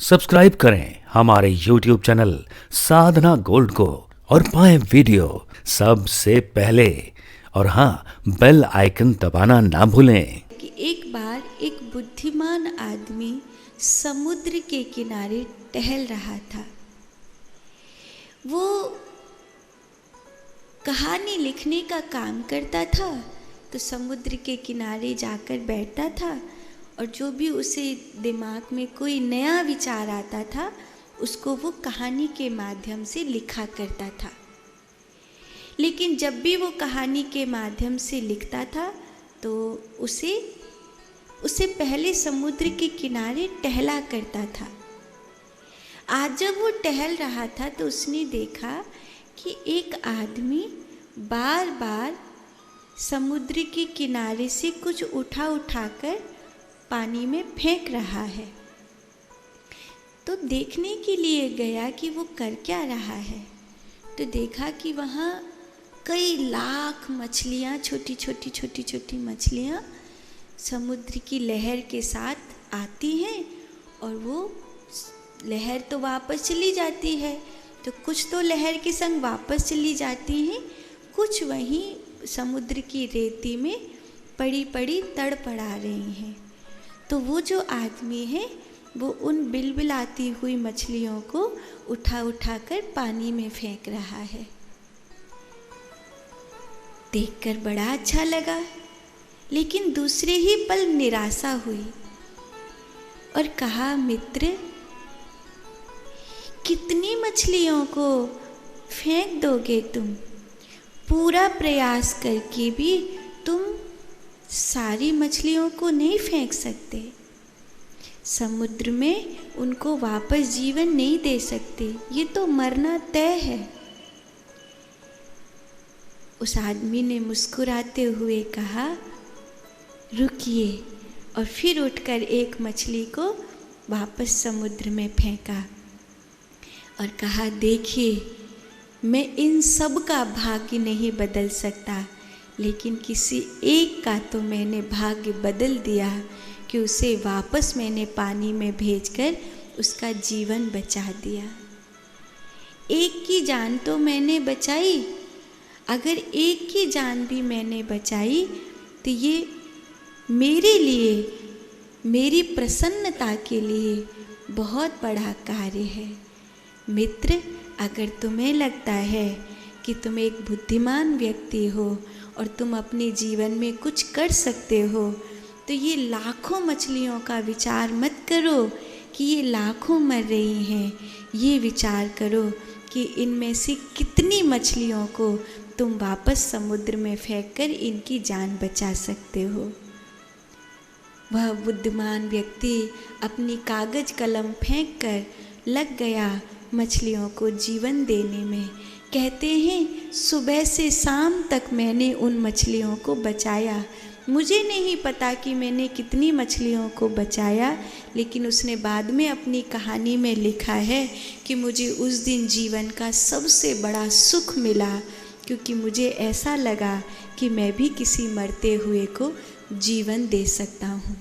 Subscribe करें हमारे YouTube channel साधना gold को और पाएं वीडियो सबसे पहले। और हाँ, बेल आइकन दबाना ना भूलें। कि एक बार एक बुद्धिमान आदमी समुद्र के किनारे टहल रहा था। वो कहानी लिखने का काम करता था, तो समुद्र के किनारे जाकर बैठता था और जो भी उसे दिमाग में कोई नया विचार आता था उसको वो कहानी के माध्यम से लिखा करता था। लेकिन जब भी वो कहानी के माध्यम से लिखता था तो उसे पहले समुद्र के किनारे टहला करता था। आज जब वो टहल रहा था तो उसने देखा कि एक आदमी बार बार समुद्र के किनारे से कुछ उठाकर पानी में फेंक रहा है। तो देखने के लिए गया कि वो कर क्या रहा है, तो देखा कि वहाँ कई लाख मछलियाँ, छोटी छोटी मछलियाँ समुद्र की लहर के साथ आती हैं और वो लहर तो वापस चली जाती है। तो कुछ तो लहर के संग वापस चली जाती हैं, कुछ वहीं समुद्र की रेती में पड़ी पड़ी तड़पड़ा रही हैं। तो वो जो आदमी है वो उन बिलबिलाती हुई मछलियों को उठा कर पानी में फेंक रहा है। देखकर बड़ा अच्छा लगा, लेकिन दूसरे ही पल निराशा हुई और कहा, मित्र, कितनी मछलियों को फेंक दोगे तुम? पूरा प्रयास करके भी तुम सारी मछलियों को नहीं फेंक सकते। समुद्र में उनको वापस जीवन नहीं दे सकते, ये तो मरना तय है। उस आदमी ने मुस्कुराते हुए कहा, रुकिए, और फिर उठकर एक मछली को वापस समुद्र में फेंका और कहा, देखिए, मैं इन सब का भाग्य नहीं बदल सकता, लेकिन किसी एक का तो मैंने भाग्य बदल दिया कि उसे वापस मैंने पानी में भेजकर उसका जीवन बचा दिया। एक की जान तो मैंने बचाई, अगर एक की जान भी मैंने बचाई तो ये मेरे लिए, मेरी प्रसन्नता के लिए बहुत बड़ा कार्य है। मित्र, अगर तुम्हें लगता है कि तुम एक बुद्धिमान व्यक्ति हो और तुम अपने जीवन में कुछ कर सकते हो, तो ये लाखों मछलियों का विचार मत करो कि ये लाखों मर रही हैं। ये विचार करो कि इनमें से कितनी मछलियों को तुम वापस समुद्र में फेंककर इनकी जान बचा सकते हो। वह बुद्धिमान व्यक्ति अपनी कागज कलम फेंककर लग गया मछलियों को जीवन देने में। कहते हैं, सुबह से शाम तक मैंने उन मछलियों को बचाया। मुझे नहीं पता कि मैंने कितनी मछलियों को बचाया, लेकिन उसने बाद में अपनी कहानी में लिखा है कि मुझे उस दिन जीवन का सबसे बड़ा सुख मिला, क्योंकि मुझे ऐसा लगा कि मैं भी किसी मरते हुए को जीवन दे सकता हूँ।